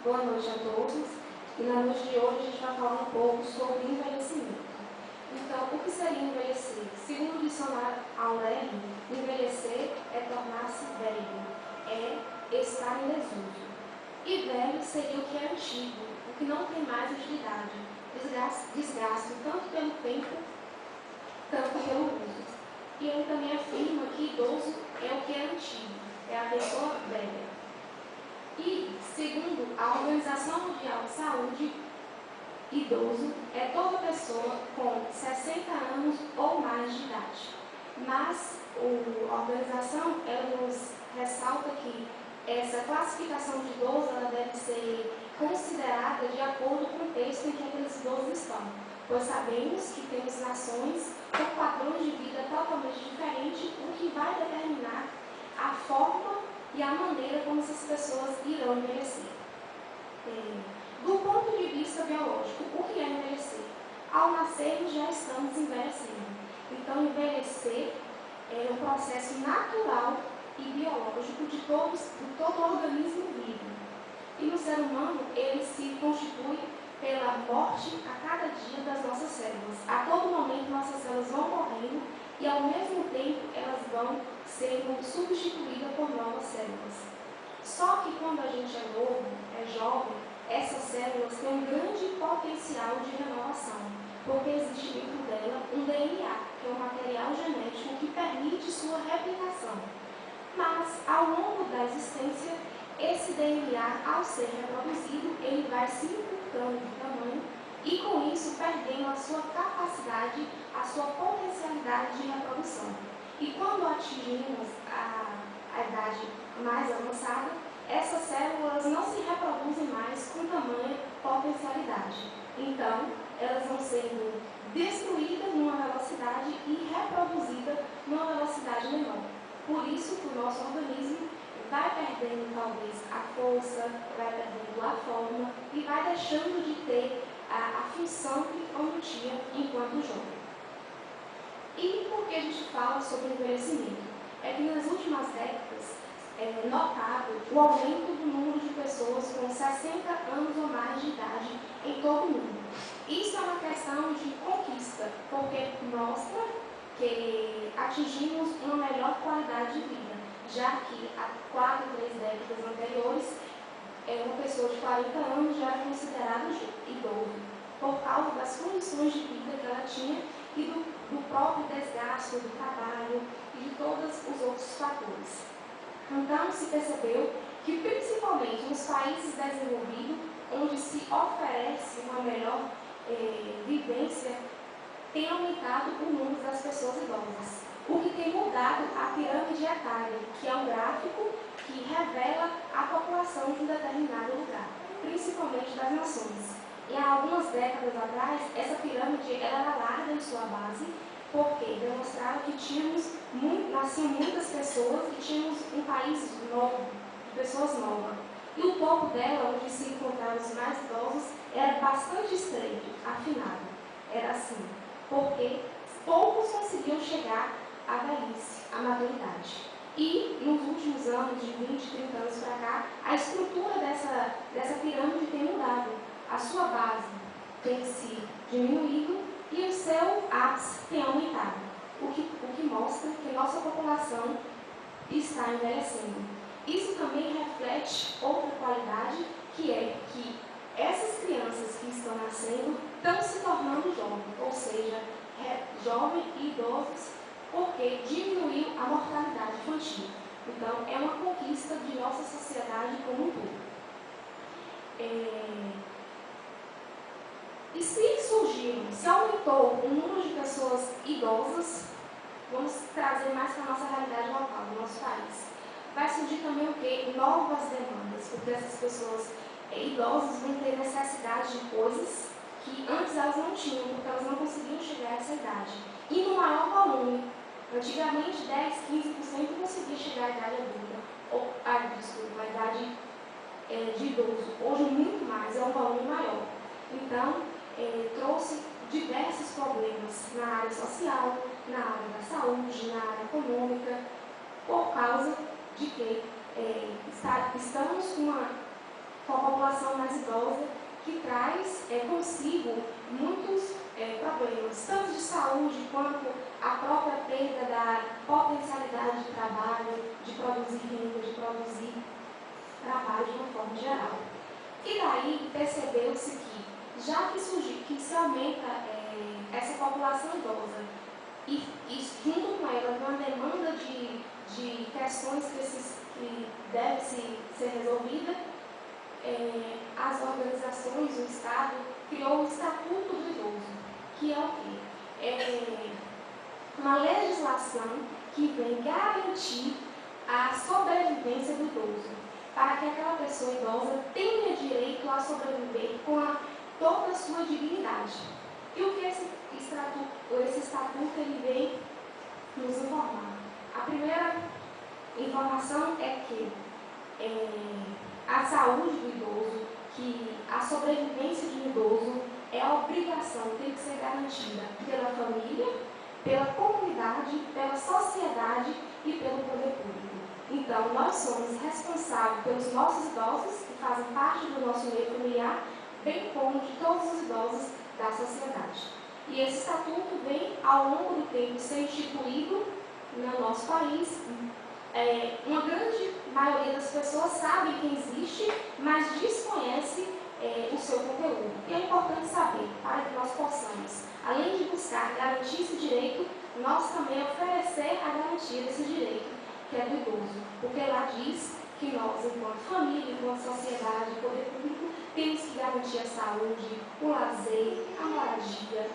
Boa noite a todos. E na noite de hoje a gente vai falar um pouco sobre envelhecimento. Então, o que seria envelhecer? Segundo o dicionário Auler, envelhecer é tornar-se velho, é estar em desuso. E velho seria o que é antigo, o que não tem mais utilidade, desgaste tanto pelo tempo, tanto pelo uso. E ele também afirma que idoso é o que é antigo, é a pessoa velha. E, segundo a Organização Mundial de Saúde, idoso é toda pessoa com 60 anos ou mais de idade. Mas a organização ela nos ressalta que essa classificação de idoso ela deve ser considerada de acordo com o contexto em que aqueles idosos estão, pois sabemos que temos nações com padrões de vida totalmente diferentes, o que vai determinar a forma e a maneira como essas pessoas irão envelhecer. Do ponto de vista biológico, o que é envelhecer? Ao nascermos já estamos envelhecendo. Então, envelhecer é um processo natural e biológico de todo organismo vivo. E no ser humano, ele se constitui pela morte a cada dia das nossas células. A todo momento, nossas células vão morrendo e, ao mesmo tempo, elas vão sendo substituídas por novas células. Só que quando a gente é novo, é jovem, essas células têm um grande potencial de renovação, porque existe dentro dela um DNA, que é um material genético que permite sua replicação. Mas, ao longo da existência, esse DNA, ao ser reproduzido, ele vai se encurtando de tamanho e, com isso, perdendo a sua capacidade, a sua potencialidade de reprodução. E quando atingimos a idade mais avançada, essas células não se reproduzem mais com tamanha potencialidade. Então, elas vão sendo destruídas numa velocidade e reproduzidas numa velocidade menor. Por isso que o nosso organismo vai perdendo talvez a força, vai perdendo a forma e vai deixando de ter a função que quando tinha enquanto jovem. E por que a gente fala sobre envelhecimento? É que nas últimas décadas é notado o aumento do número de pessoas com 60 anos ou mais de idade em todo o mundo. Isso é uma questão de conquista, porque mostra que atingimos uma melhor qualidade de vida, já que há 4, 3 décadas anteriores, uma pessoa de 40 anos já era considerada idoso, por causa das condições de vida que ela tinha e do próprio desgaste do trabalho e de todos os outros fatores. Então, se percebeu que, principalmente nos países desenvolvidos, onde se oferece uma melhor vivência, tem aumentado o número das pessoas idosas. O que tem mudado a pirâmide etária, que é um gráfico que revela a população de um determinado lugar, principalmente das nações. E há algumas décadas atrás, essa pirâmide era larga em sua base, porque demonstrava que nasciam muitas pessoas e tínhamos um país novo, de pessoas novas. E o topo dela, onde se encontravam os mais idosos, era bastante estreito, afinado. Era assim, porque poucos conseguiam chegar à velhice, à maturidade. E nos últimos anos, de 20, 30 anos para cá, a estrutura dessa pirâmide tem mudado. A sua base tem se diminuído e o seu ápice tem aumentado, o que mostra que nossa população está envelhecendo. Isso também reflete outra qualidade, que é que essas crianças que estão nascendo estão se tornando jovens, ou seja, jovens e idosos, porque diminuiu a mortalidade infantil. Então, é uma conquista de nossa sociedade como um todo. E se aumentou o número de pessoas idosas, vamos trazer mais para a nossa realidade local, do nosso país. Vai surgir também o quê? Novas demandas, porque essas pessoas idosas vão ter necessidade de coisas que antes elas não tinham, porque elas não conseguiam chegar a essa idade. E no maior volume. Antigamente, 10, 15% conseguia chegar à idade adulta, a idade de idoso. Hoje, muito mais, é um volume maior. Então, trouxe diversos problemas na área social, na área da saúde, na área econômica, por causa de que estamos com com a população mais idosa, que traz consigo muitos problemas, tanto de saúde quanto a própria perda da potencialidade de trabalho, de produzir renda, de produzir trabalho de uma forma geral. E daí percebeu-se que, já que surgiu, que se aumenta essa população idosa, e junto com ela uma demanda de questões que deve ser resolvida, as organizações, o Estado, criou o Estatuto do Idoso, que é o quê? É uma legislação que vem garantir a sobrevivência do idoso, para que aquela pessoa idosa tenha direito a sobreviver com toda a sua dignidade. E o que esse estatuto ele vem nos informar? A primeira informação é que a saúde do idoso, que a sobrevivência de um idoso é a obrigação, tem que ser garantida pela família, pela comunidade, pela sociedade e pelo poder público. Então, nós somos responsáveis pelos nossos idosos, que fazem parte do nosso meio familiar, bem como de todos os idosos da sociedade. E esse estatuto vem, ao longo do tempo, ser instituído no nosso país. Uma grande maioria das pessoas sabe que existe, mas desconhece o seu conteúdo. E é importante saber, para que nós possamos, além de buscar garantir esse direito, nós também oferecer a garantia desse direito, que é do idoso. Porque lá diz que nós, enquanto família, enquanto sociedade, poder público, temos que garantir a saúde, o lazer, a moradia,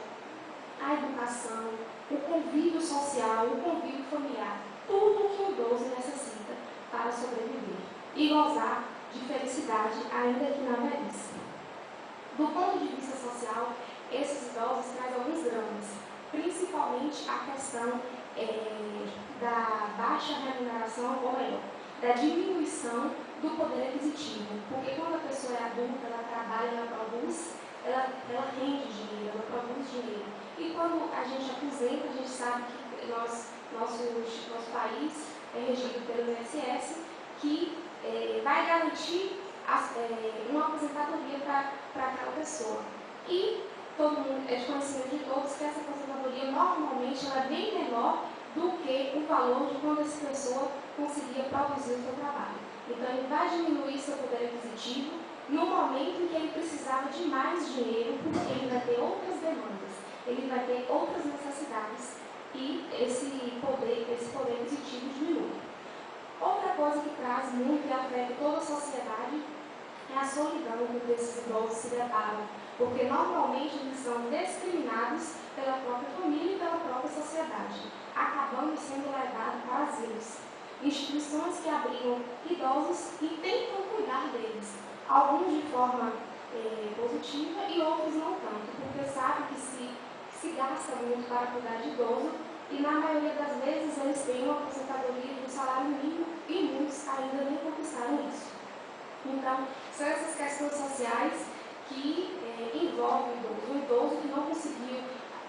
a educação, o convívio social, o convívio familiar, tudo o que o idoso necessita para sobreviver e gozar de felicidade ainda que na velhice. Do ponto de vista social, esses idosos trazem alguns dramas, principalmente a questão da baixa remuneração, ou melhor, da diminuição do poder aquisitivo, porque quando a pessoa é adulta, ela trabalha, ela produz, ela rende dinheiro, ela produz dinheiro. E quando a gente aposenta, a gente sabe que nosso país é regido pelo INSS, que vai garantir uma aposentadoria para aquela pessoa. E todo mundo, é de conhecimento de todos que essa aposentadoria normalmente ela é bem menor do que o valor de quando essa pessoa conseguia produzir o seu trabalho. Então ele vai diminuir seu poder aquisitivo no momento em que ele precisava de mais dinheiro, porque ele vai ter outras demandas, ele vai ter outras necessidades e esse poder aquisitivo diminui. Outra coisa que traz muito e afeta toda a sociedade é a solidão com que esses idosos se deparam, porque normalmente eles são discriminados pela própria família e pela própria sociedade, acabando sendo levados para asilos, instituições que abrigam idosos e tentam cuidar deles, alguns de forma positiva e outros não tanto, porque sabem que se gasta muito para cuidar de idoso e na maioria das vezes eles têm uma aposentadoria de um salário mínimo e muitos ainda nem conquistaram isso. Então, são essas questões sociais que envolvem o idoso que não conseguiu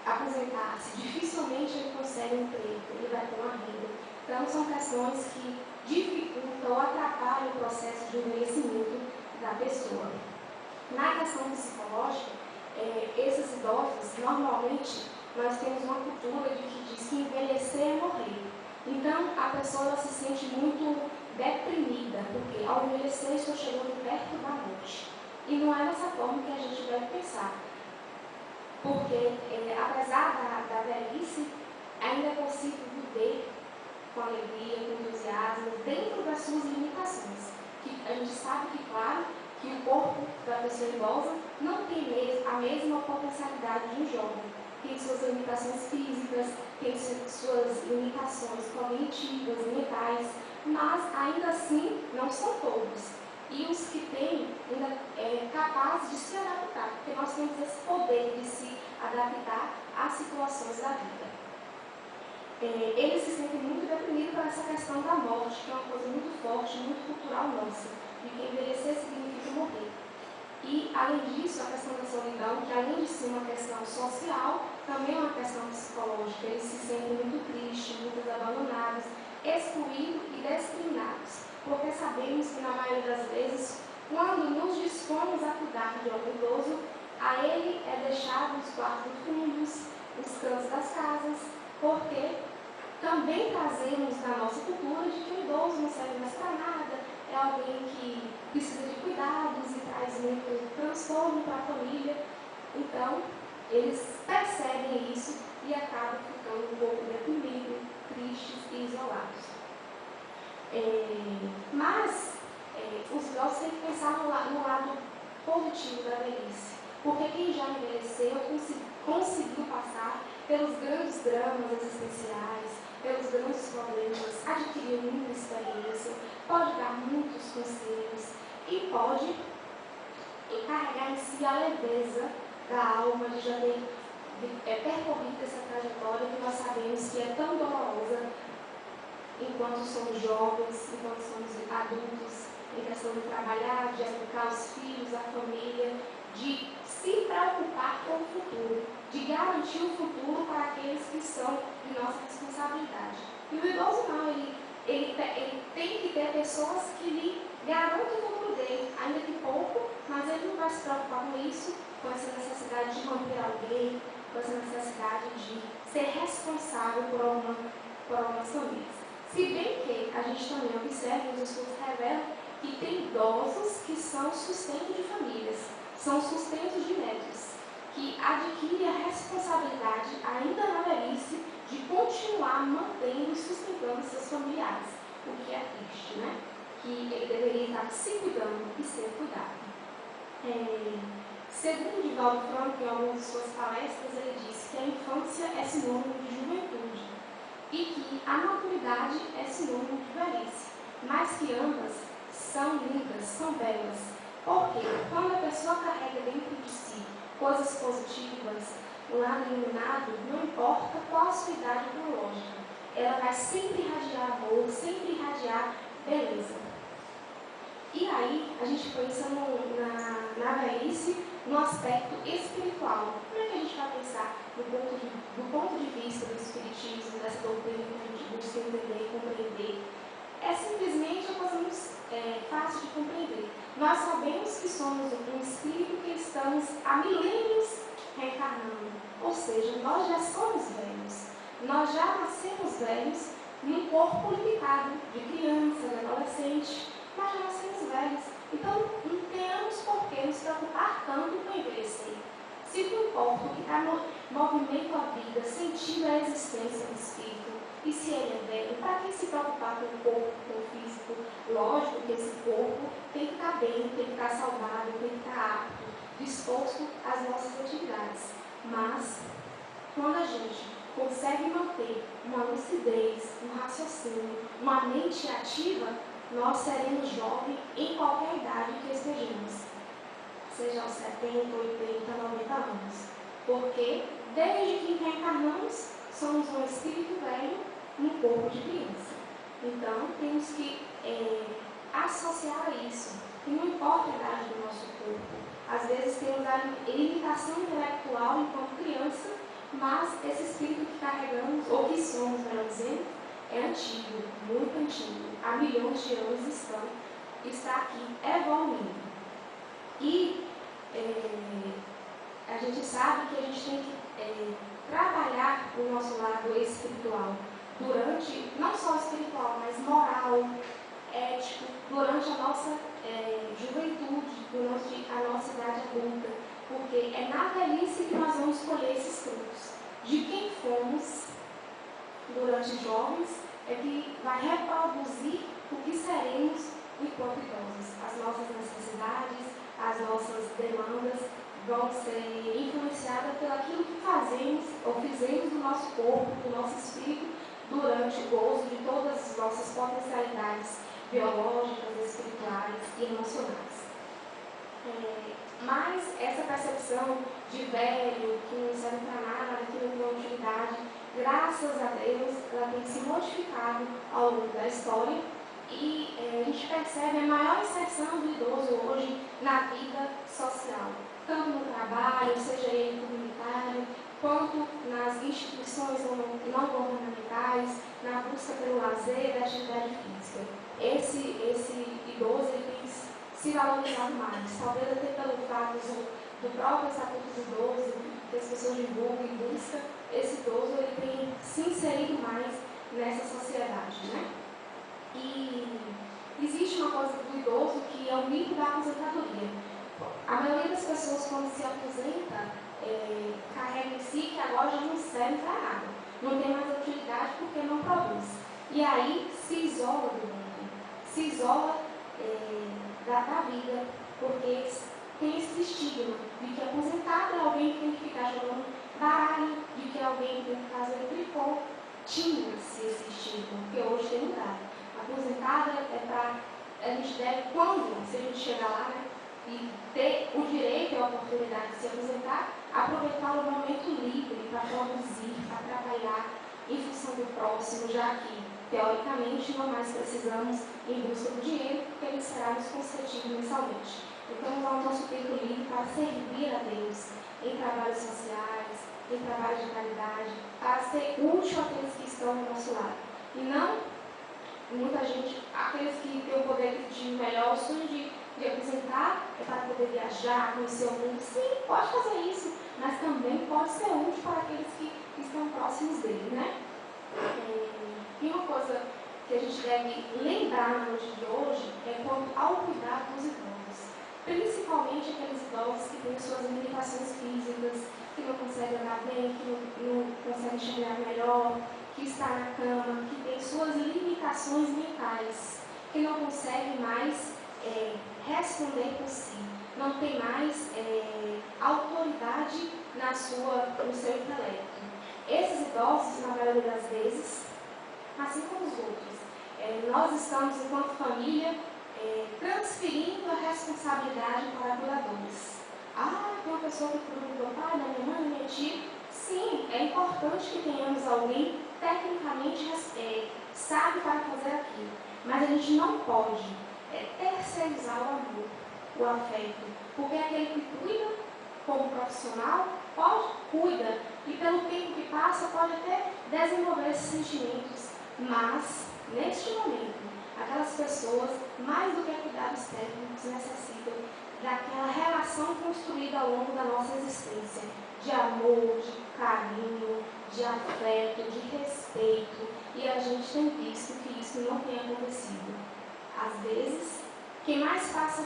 aposentar-se, dificilmente ele consegue um emprego, ele vai ter uma renda. Então, são questões que dificultam ou atrapalham o processo de envelhecimento da pessoa. Na questão psicológica, esses idosos, normalmente, nós temos uma cultura de que diz que envelhecer é morrer. Então, a pessoa ela se sente muito deprimida, porque ao envelhecer estou chegando perto da morte. E não é dessa forma que a gente deve pensar. Porque, apesar da velhice, ainda é possível viver com alegria, com entusiasmo, dentro das suas limitações. Que a gente sabe que, claro, que o corpo da pessoa idosa não tem a mesma potencialidade de um jovem. Tem suas limitações físicas, tem suas limitações cognitivas, mentais, mas ainda assim não são todos. E os que têm ainda capazes de se adaptar, porque nós temos esse poder de se adaptar às situações da vida. Eles se sentem muito deprimidos por essa questão da morte, que é uma coisa muito forte, muito cultural nossa, de que envelhecer significa morrer. E, além disso, a questão da solidão, que além de ser uma questão social, também é uma questão psicológica. Eles se sentem muito tristes, muito abandonados, excluídos e discriminados. Porque sabemos que, na maioria das vezes, Quando nos dispomos a cuidar de algum idoso, a ele é deixado os quartos fundos, os cantos das casas, porque também trazemos na nossa cultura de que o idoso não serve mais para nada, é alguém que precisa de cuidados e traz muito transtorno para a família. Então, eles percebem isso e acabam ficando um pouco deprimidos, tristes e isolados. Mas os idosos têm que pensar no lado positivo da velhice, porque quem já envelheceu conseguiu passar pelos grandes dramas existenciais, pelos grandes problemas, adquiriu muita experiência, pode dar muitos conselhos e pode carregar em si a leveza da alma de já ter percorrido essa trajetória que nós sabemos que é tão dolorosa enquanto somos jovens, enquanto somos adultos, em questão de trabalhar, de educar os filhos, a família, de se preocupar com o futuro, de garantir o futuro para aqueles que são de nossa responsabilidade. E o idoso não, ele tem que ter pessoas que lhe garantam o futuro dele, ainda que pouco, mas ele não vai se preocupar com isso, com essa necessidade de manter alguém, com essa necessidade de ser responsável por algumas famílias. Se bem que a gente também observa, os estudos revelam que tem idosos que são sustento de famílias, são sustentos de netos, que adquirem a responsabilidade, ainda na velhice, de continuar mantendo e sustentando seus familiares, o que é triste, né? Que ele deveria estar se cuidando e ser cuidado. Segundo Divaldo Franco, em algumas de suas palestras, ele diz que a infância é sinônimo de juventude e que a maturidade é sinônimo de velhice, mas que ambas são lindas, são belas, porque quando a pessoa carrega dentro de si coisas positivas, o lado iluminado, não importa qual a sua idade biológica, ela vai sempre irradiar amor, sempre irradiar beleza. E aí, a gente pensa na velhice, no aspecto espiritual. Como é que a gente vai pensar do ponto de vista do espiritismo, dessa doutrina que a gente busca entender e compreender? É simplesmente uma coisa muito fácil de compreender. Nós sabemos que somos um espírito que estamos há milênios reencarnando. Ou seja, nós já somos velhos. Nós já nascemos velhos num corpo limitado, de criança, de adolescente. Nós já nascemos velhos. Então, não temos por que nos preocupar tanto com envelhecer. Se o corpo que está no movimento à vida, sentindo a existência do espírito, e se ele é velho, para que se preocupar com o corpo, com o físico? Lógico que esse corpo tem que estar bem, tem que estar saudável, tem que estar apto, disposto às nossas atividades. Mas, quando a gente consegue manter uma lucidez, um raciocínio, uma mente ativa, nós seremos jovens em qualquer idade que estejamos, seja aos 70, 80, 90 anos. Porque, desde que reencarnamos, somos um espírito velho num corpo de criança. Então, temos que associar isso. E não importa a idade do nosso corpo. Às vezes temos a limitação intelectual enquanto criança, mas esse espírito que carregamos, ou que somos, melhor dizendo, é antigo, muito antigo. Há milhões de anos está aqui evoluindo. E a gente sabe que a gente tem que trabalhar o nosso lado espiritual durante, não só espiritual, mas moral, ético, durante a nossa juventude, durante a nossa idade adulta, porque é na velhice que nós vamos colher esses frutos. De quem fomos durante jovens é que vai reproduzir o que seremos enquanto idosos. As nossas necessidades, as nossas demandas vão ser influenciadas pelo aquilo que fazemos ou fizemos do nosso corpo, do nosso espírito, durante o gozo de todas as nossas potencialidades biológicas, espirituais e emocionais. Mas essa percepção de velho, que não serve para nada, que não tem utilidade, graças a Deus, ela tem se modificado ao longo da história e a gente percebe a maior inserção do idoso hoje na vida social, tanto no trabalho, seja ele comunitário, quanto nas instituições não governamentais, na busca pelo lazer e da atividade física. Esse idoso ele tem se valorizado mais. Talvez até pelo fato do próprio Estatuto do Idoso, que as pessoas divulgam e buscam, esse idoso ele tem se inserido mais nessa sociedade, né? E existe uma coisa do idoso que é o mito da aposentadoria. A maioria das pessoas, quando se aposenta, carrega em si que agora já não serve para nada. Não tem mais utilidade porque não produz. E aí se isola do mundo, se isola da vida, porque tem esse estigma de que aposentado é alguém que tem que ficar jogando baralho, de que é alguém que tem que fazer tricô. Tinha-se esse estigma, porque hoje tem mudado. Aposentado é para a gente deve, quando, se a gente chegar lá, né, e ter o direito e a oportunidade de se aposentar, aproveitar o momento livre para produzir, para trabalhar em função do próximo, já que, teoricamente, não mais precisamos em busca do dinheiro, porque ele será nos concedido mensalmente. Então, usar o nosso tempo livre para servir a Deus em trabalhos sociais, em trabalhos de caridade, para ser útil àqueles que estão ao nosso lado. E não, muita gente, aqueles que têm o poder aquisitivo melhor, o sonho de aposentar é para poder viajar, conhecer o mundo. Sim, pode fazer isso, mas também pode ser útil para aqueles que estão próximos dele, né? E uma coisa que a gente deve lembrar na noite de hoje é quanto ao cuidado dos idosos. Principalmente aqueles idosos que têm suas limitações físicas, que não conseguem andar bem, que não conseguem enxergar melhor, que está na cama, que tem suas limitações mentais, que não consegue mais responder por si, não tem mais autoridade no seu intelecto. Esses idosos, na maioria das vezes, assim como os outros, nós estamos, enquanto família, transferindo a responsabilidade para cuidadores. Tem uma pessoa que cuida do meu pai, da minha mãe, da minha tia. Sim, é importante que tenhamos alguém tecnicamente sabe para fazer aquilo, mas a gente não pode terceirizar o amor, o afeto, porque aquele que cuida como profissional cuida e pelo tempo que passa pode até desenvolver esses sentimentos, mas neste momento aquelas pessoas, mais do que cuidados técnicos, necessitam daquela relação construída ao longo da nossa existência, de amor, de carinho, de afeto, de respeito, e a gente tem visto que isso não tem acontecido. Às vezes, quem mais passa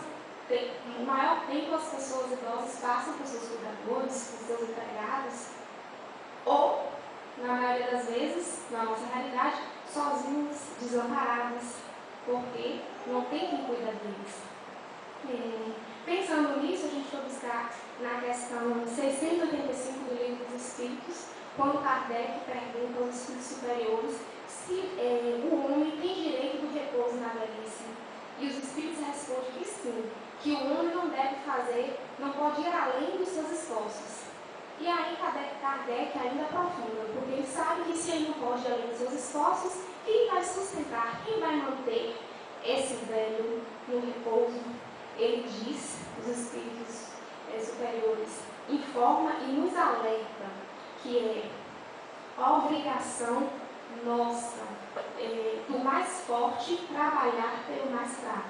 o maior tempo as pessoas idosas passam com seus cuidadores, com seus empregados, ou, na maioria das vezes, na nossa realidade, sozinhos, desamparados, porque não tem quem cuida deles. Pensando nisso, a gente foi buscar na questão 685 do Livro dos Espíritos, quando Kardec pergunta aos espíritos superiores se o homem tem direito do repouso na velhice. E os espíritos respondem que sim, que o homem não pode ir além dos seus esforços. E aí Kardec ainda aprofunda, porque ele sabe que se ele não pode ir além dos seus esforços, quem vai sustentar, quem vai manter esse velho no repouso? Ele diz, os espíritos superiores, informa e nos alerta que é a obrigação nossa, do mais forte, trabalhar pelo mais fraco.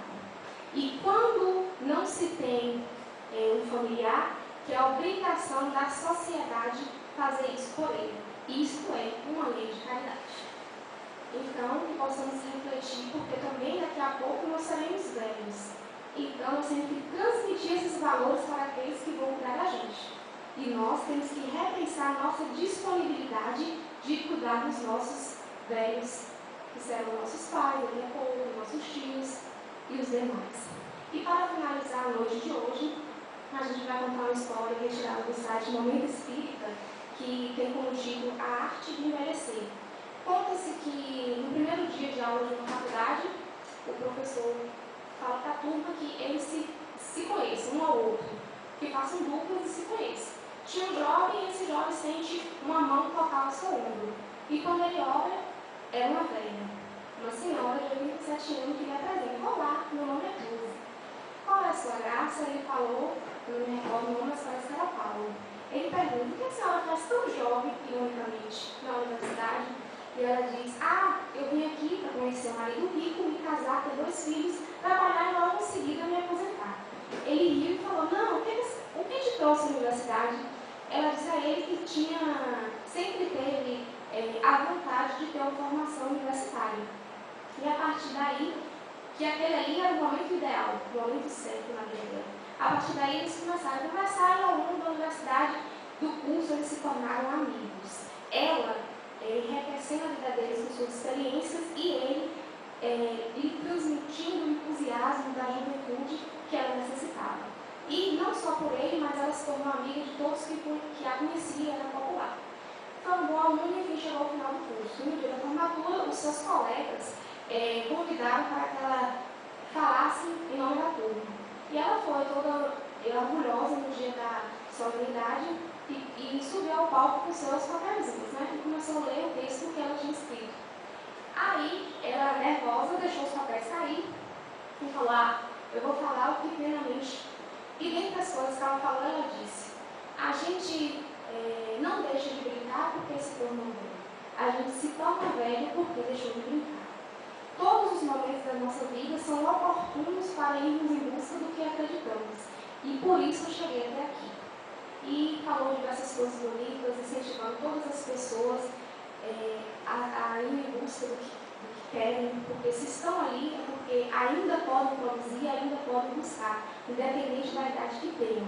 E quando não se tem um familiar, que é a obrigação da sociedade fazer isso por ele. Isto é uma lei de caridade. Então, que possamos refletir, porque também daqui a pouco nós seremos velhos. Então, nós temos que transmitir esses valores para aqueles que vão cuidar da gente. E nós temos que repensar a nossa disponibilidade de cuidar dos nossos velhos, que serão nossos pais, daqui a pouco, nossos tios e os demais. E para finalizar a noite de hoje, a gente vai contar uma história retirada do site Momento Espírita, que tem como título A Arte de Envelhecer. Conta-se que no primeiro dia de aula de uma faculdade, o professor fala para a turma que eles se conheçam, um ao outro, que façam duplas e se conheçam. Tinha um jovem e esse jovem sente uma mão tocar o seu ombro. E quando ele olha, é uma velha, uma senhora de 87 anos que lhe apresenta: olá, meu nome é Cruz. Qual é a sua graça? Ele falou, não me recordo o nome, mas parece que era Paulo. Ele pergunta: por que a senhora faz tão jovem, ironicamente, na universidade? E ela diz: eu vim aqui para conhecer um marido rico, me casar, ter 2 filhos, trabalhar e logo em seguida me aposentar. ele riu e falou, não, o que te trouxe à universidade? Ela disse a ele que sempre teve a vontade de ter uma formação universitária. E a partir daí, que aquele ali era o momento ideal, o momento certo na vida dela. A partir daí eles começaram a conversar e ao longo da universidade, do curso, eles se tornaram amigos. Ela enriquecendo a vida deles com suas experiências e ele lhe transmitindo o entusiasmo da juventude que ela necessitava. E não só por ele, mas ela se tornou amiga de todos que a conheciam, era popular. Foi um bom aluno e chegou ao final do curso. No dia da formatura, os seus colegas convidaram para que ela falasse em nome da turma. E ela foi toda orgulhosa no dia da solenidade e subiu ao palco com seus papelzinhos, né? E começou a ler o texto que ela tinha escrito. Aí, ela, nervosa, deixou os papéis cair e falou, eu vou falar o que plenamente. E dentre as coisas que ela falou, ela disse, a gente não deixa de brincar porque se tornou velho. A gente se torna velho porque deixou de brincar. Todos os momentos da nossa vida são oportunos para irmos em busca do que acreditamos. E por isso eu cheguei até aqui. E falou diversas coisas bonitas, incentivando todas as pessoas a ir em busca do que querem, porque se estão ali é porque ainda podem produzir, ainda podem buscar, independente da idade que tenham.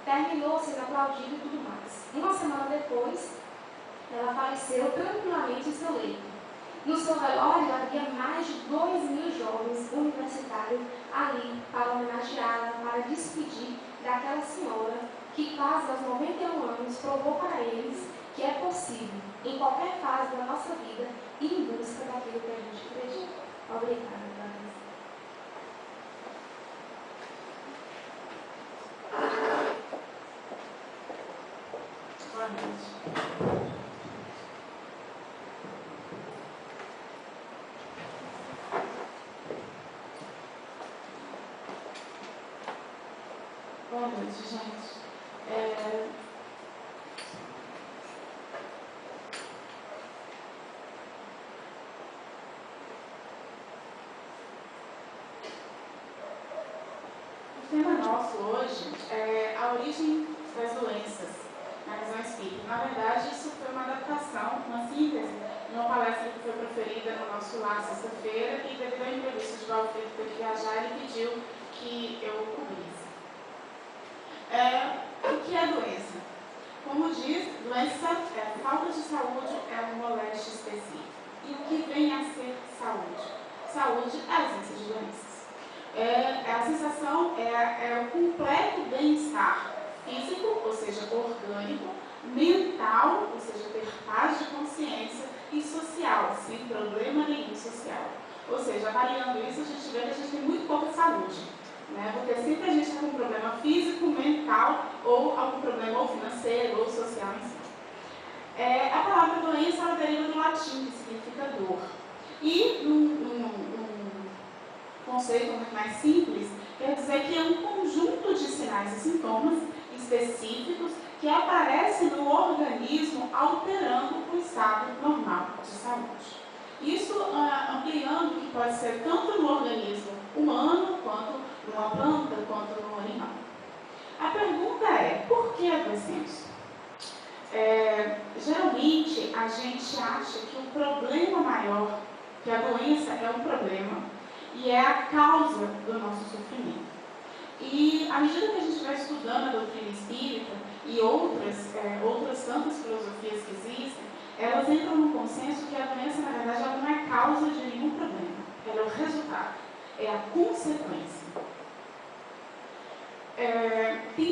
Terminou sendo aplaudido e tudo mais. Uma semana depois, ela faleceu tranquilamente em seu leito. No seu velório havia mais de 2.000 jovens universitários ali para homenageá-la, para despedir daquela senhora que quase aos 91 anos provou para eles que é possível, em qualquer fase da nossa vida, ir em busca daquilo que a gente acredita. Obrigada, Boa noite. Boa noite, gente. O tema nosso hoje é a origem das doenças na visão espírita. Na verdade, isso foi uma adaptação, uma síntese, de uma palestra que foi proferida no nosso lar sexta-feira e devido ao imprevisto de Valfredo ter que viajar, ele pediu que eu cobrisse. O que é doença? Como diz, doença falta de saúde, é uma moléstia específica. E o que vem a ser saúde? Saúde é a ausência de doenças. A sensação é o completo bem-estar físico, ou seja, orgânico, mental, ou seja, ter paz de consciência, e social, sem problema nenhum social. Ou seja, avaliando isso, a gente vê que a gente tem muito pouca saúde, né? Porque sempre a gente está com um problema físico, mental, ou algum problema ou financeiro, ou social em si. A palavra doença ela deriva do latim, que significa dor. E, num conceito muito mais simples, quer dizer que é um conjunto de sinais e sintomas específicos que aparecem no organismo alterando o estado normal de saúde. Isso ampliando que pode ser tanto no organismo humano, quanto numa planta, quanto no animal. A pergunta é, por que adoecemos? Geralmente, a gente acha que o problema maior, que a doença é um problema, e é a causa do nosso sofrimento. E à medida que a gente vai estudando a doutrina espírita e outras tantas filosofias que existem, elas entram no consenso que a doença, na verdade, ela não é causa de nenhum problema. Ela é o resultado, é a consequência. Tem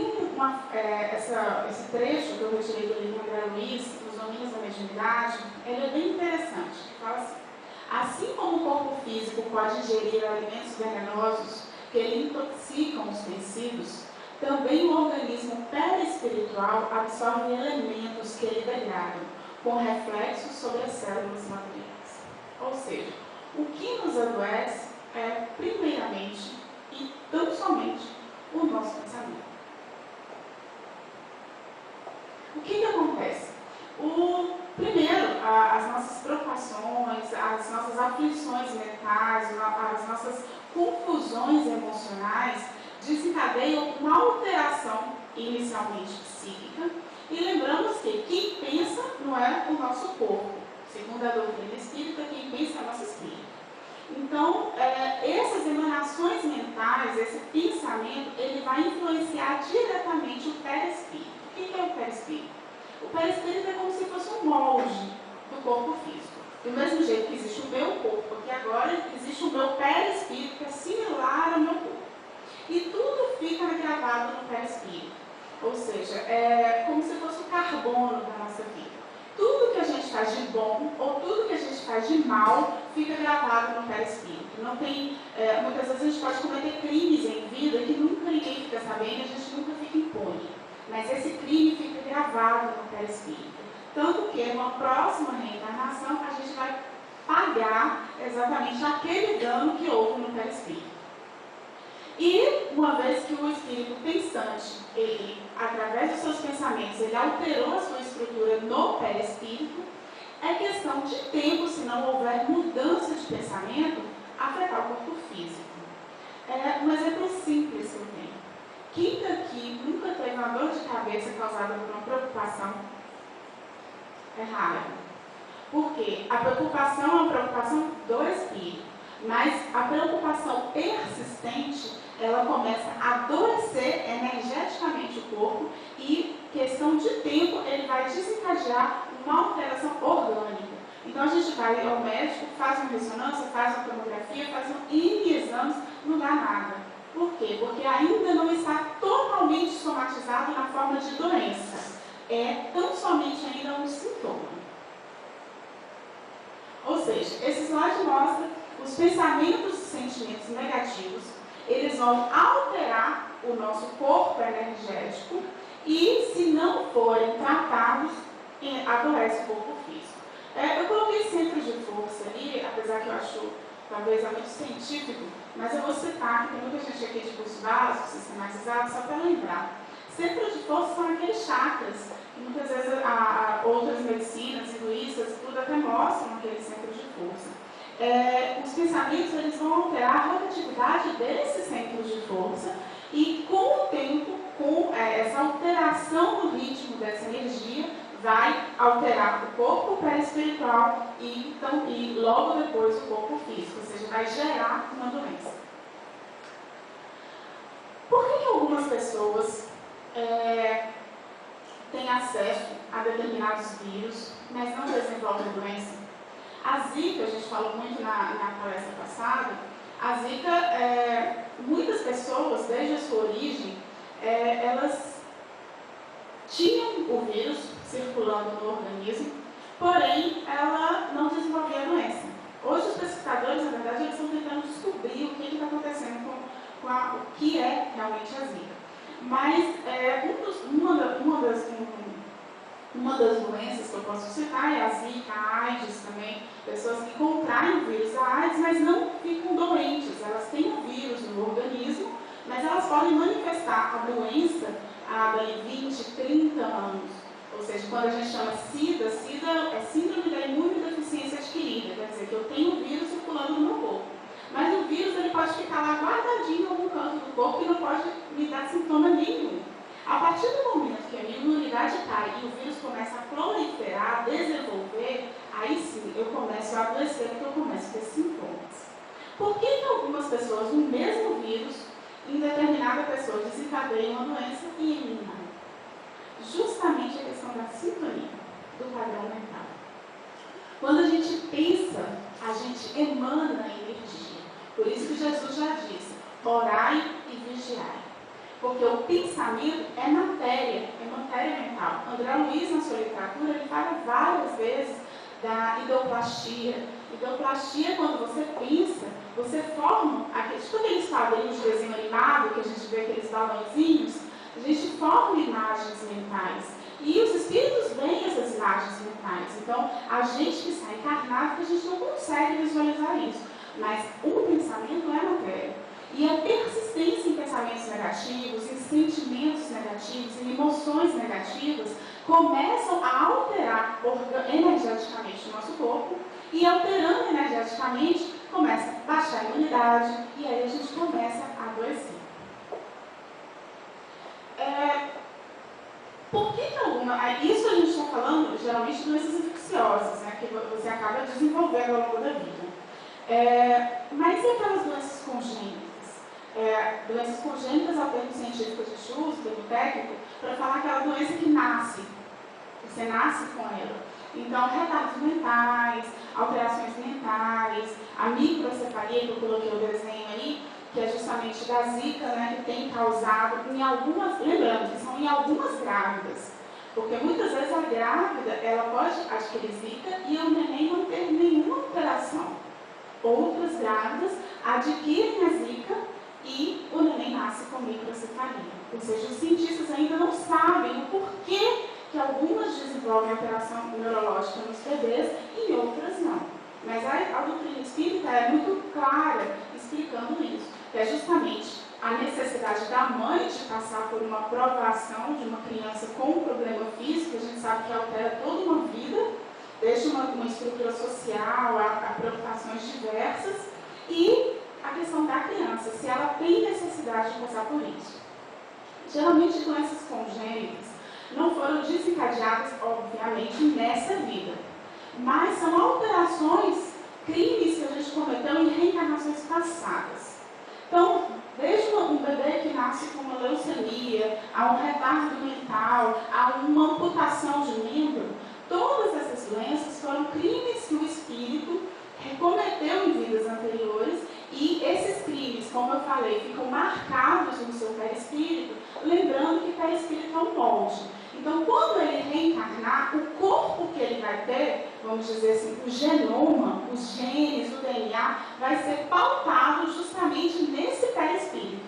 esse trecho que eu retirei do livro André Luiz, Os Domínios da Mediunidade, ele é bem interessante, que fala assim como o corpo físico pode ingerir alimentos venenosos que lhe intoxicam os tecidos, também o organismo perispiritual absorve elementos que lhe degradam, com reflexos sobre as células materiais. Ou seja, o que nos adoece é, primeiramente e tão somente, o nosso pensamento. O que acontece? Primeiro, as nossas preocupações, as nossas aflições mentais, as nossas confusões emocionais desencadeiam uma alteração inicialmente psíquica. E lembramos que quem pensa não é o nosso corpo. Segundo a doutrina espírita, quem pensa é o nosso espírito. Então, essas emanações mentais, esse pensamento, ele vai influenciar diretamente o perispírito. O que é o perispírito? O perispírito é como se fosse um molde do corpo físico. Do mesmo jeito que existe o meu corpo aqui agora, existe o meu perispírito, que é similar ao meu corpo. E tudo fica gravado no perispírito. Ou seja, é como se fosse o carbono da nossa vida. Tudo que a gente faz de bom ou tudo que a gente faz de mal fica gravado no perispírito. Não tem, muitas vezes a gente pode cometer crimes em vida que nunca ninguém fica sabendo, a gente nunca fica impune. Mas esse crime fica gravado no perispírito. Tanto que numa próxima reencarnação a gente vai pagar exatamente aquele dano que houve no perispírito. E uma vez que o espírito pensante, ele, através dos seus pensamentos, ele alterou a sua estrutura no perispírito, é questão de tempo, se não houver mudança de pensamento, afetar o corpo físico. Um exemplo simples que eu tenho. Quem daqui nunca teve uma dor de cabeça causada por uma preocupação? É raro. Porque a preocupação é uma preocupação do espírito, mas a preocupação persistente, ela começa a adoecer energeticamente o corpo e, questão de tempo, ele vai desencadear uma alteração orgânica. Então, a gente vai ao médico, faz uma ressonância, faz uma tomografia, faz N exames, não dá nada. Por quê? Porque ainda não está totalmente somatizado na forma de doença. É tão somente ainda um sintoma. Ou seja, esse slide mostra os pensamentos e sentimentos negativos. Eles vão alterar o nosso corpo energético e, se não forem tratados, adoece o corpo físico. Eu coloquei centros de força ali, apesar que eu acho talvez é muito científico, mas eu vou citar, que tem muita gente aqui de curso básico, sistematizado, só para lembrar. Centros de força são aqueles chakras, que muitas vezes outras medicinas, hinduístas, tudo até mostram aqueles centros de força. Os pensamentos eles vão alterar a rotatividade desses centros de força e, com o tempo, com essa alteração do ritmo dessa energia, vai alterar o corpo perispiritual e logo depois o corpo físico, ou seja, vai gerar uma doença. Por que algumas pessoas têm acesso a determinados vírus, mas não desenvolvem doença? A Zika, a gente falou muito na palestra passada, a Zika, muitas pessoas, desde a sua origem, elas tinham o vírus circulando no organismo, porém, ela não desenvolvia a doença. Hoje, os pesquisadores, na verdade, eles estão tentando descobrir o que está acontecendo com o que é realmente a Zika. Mas uma das doenças que eu posso citar é a Zika, a AIDS também, pessoas que contraem o vírus da AIDS, mas não ficam doentes. Elas têm o vírus no organismo, mas elas podem manifestar a doença há 20, 30 anos. Ou seja, quando a gente chama SIDA é síndrome da imunodeficiência adquirida, quer dizer que eu tenho o vírus circulando no meu corpo. Mas o vírus ele pode ficar lá guardadinho em algum canto do corpo e não pode me dar sintoma nenhum. A partir do momento que a minha imunidade cai e o vírus começa a proliferar, a desenvolver, aí sim eu começo a adoecer, porque eu começo a ter sintomas. Por que algumas pessoas, o mesmo vírus, em determinada pessoa desencadeiam uma doença e em mim não? Justamente a questão da sintonia, do padrão mental. Quando a gente pensa, a gente emana energia. Por isso que Jesus já disse, orai e vigiai. Porque o pensamento é matéria mental. André Luiz, na sua literatura, ele fala várias vezes da idoplastia. Idoplastia é quando você pensa, você forma, tipo aqueles quadrinhos de desenho animado, que a gente vê aqueles balãozinhos, a gente forma imagens mentais. E os espíritos veem essas imagens mentais. Então, a gente que está encarnado, a gente não consegue visualizar isso. Mas o pensamento é matéria. E a persistência em pensamentos negativos, em sentimentos negativos, em emoções negativas, começam a alterar energeticamente o nosso corpo, e alterando energeticamente, começa a baixar a imunidade, e aí a gente começa a adoecer. isso a gente está falando, geralmente, de doenças infecciosas, né, que você acaba desenvolvendo ao longo da vida. Mas e aquelas doenças congênitas? Doenças congênitas é o termo científico que a gente usa, o termo técnico, para falar aquela doença que nasce. Você nasce com ela. Então, retardos mentais, alterações mentais, a microcefalia, que eu coloquei o desenho aí, que é justamente da zika, né, que tem causado em algumas, lembrando que são em algumas grávidas, porque muitas vezes a grávida, ela pode adquirir zika e o neném não ter nenhuma alteração. Outras grávidas adquirem a zika e o neném nasce com microcefalia. Ou seja, os cientistas ainda não sabem o porquê que algumas desenvolvem alteração neurológica nos bebês e outras não. Mas a doutrina espírita é muito clara explicando isso, que é justamente a necessidade da mãe de passar por uma provação de uma criança com um problema físico, a gente sabe que altera toda uma vida, desde uma estrutura social a preocupações diversas, e a questão da criança, se ela tem necessidade de passar por isso. Geralmente, doenças congênitas não foram desencadeadas, obviamente, nessa vida, mas são alterações, crimes que a gente cometeu em reencarnações passadas. Então, desde um bebê que nasce com uma leucemia, a um retardo mental, a uma amputação de membro, todas essas doenças foram crimes que o espírito cometeu em vidas anteriores, e esses crimes, como eu falei, ficam marcados no seu perispírito, lembrando que perispírito é um molde. Então, quando ele reencarnar, o corpo que ele vai ter, vamos dizer assim, o genoma, os genes, o DNA, vai ser pautado justamente nesse perispírito.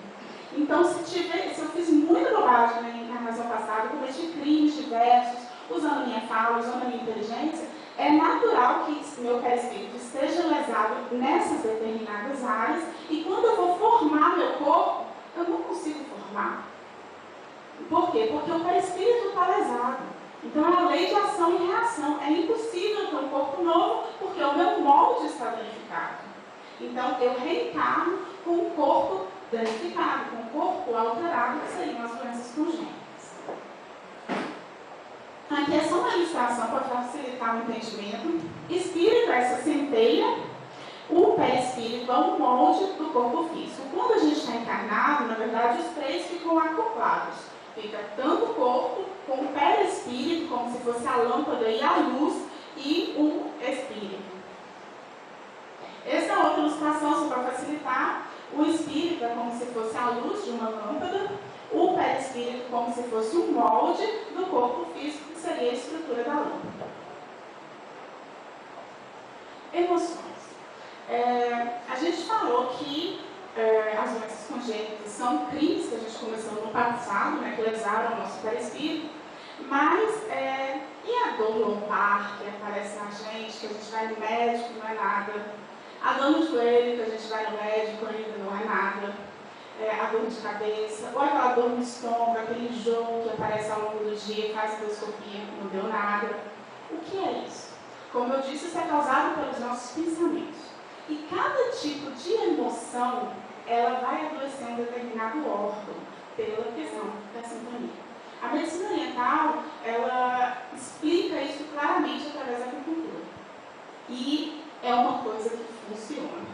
Então, se eu fiz muita bobagem na reencarnação passada, cometi crimes diversos, usando a minha fala, usando a minha inteligência, é natural que meu perispírito esteja lesado nessas determinadas áreas, e quando eu vou formar meu corpo, eu não consigo formar. Por quê? Porque o perispírito está lesado. Então é a lei de ação e reação. É impossível ter um corpo novo, porque o meu molde está danificado. Então eu reencarno com o corpo danificado, com o corpo alterado, que seriam as doenças congênitas. Aqui é só uma ilustração para facilitar o entendimento. Espírito é essa centelha, o perispírito é um molde do corpo físico. Quando a gente está encarnado, na verdade, os três ficam acoplados. Fica tanto o corpo, com o perispírito, como se fosse a lâmpada e a luz, e o espírito. Essa é outra ilustração, só para facilitar. O espírito é como se fosse a luz de uma lâmpada, o perispírito como se fosse um molde do corpo físico, que seria a estrutura da lâmpada. Emoções. A gente falou que as doenças congênitas são crimes que a gente começou no passado, né, que lesaram o nosso perispírito, mas e a dor lombar que aparece na gente, que a gente vai no médico, não é nada. A dor no joelho, que a gente vai no médico, ainda não é nada. A dor de cabeça, ou aquela dor no estômago, aquele enjoo que aparece ao longo do dia, faz endoscopia, não deu nada. O que é isso? Como eu disse, isso é causado pelos nossos pensamentos. E cada tipo de emoção, ela vai adoecer um determinado órgão, pela questão da sintonia. A medicina oriental, ela explica isso claramente através da acupuntura. E é uma coisa que funciona.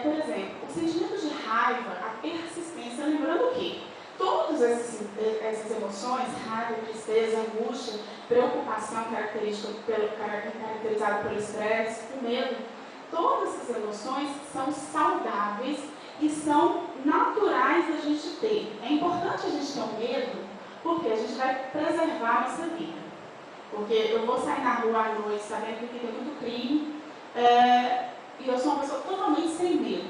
Por exemplo, o sentimento de raiva, a persistência, lembrando que todas essas emoções, raiva, tristeza, angústia, preocupação caracterizada pelo estresse, o medo, todas essas emoções são saudáveis e são naturais da gente ter. É importante a gente ter um medo, porque a gente vai preservar a nossa vida. Porque eu vou sair na rua à noite sabendo que tem muito crime, e eu sou uma pessoa totalmente sem medo.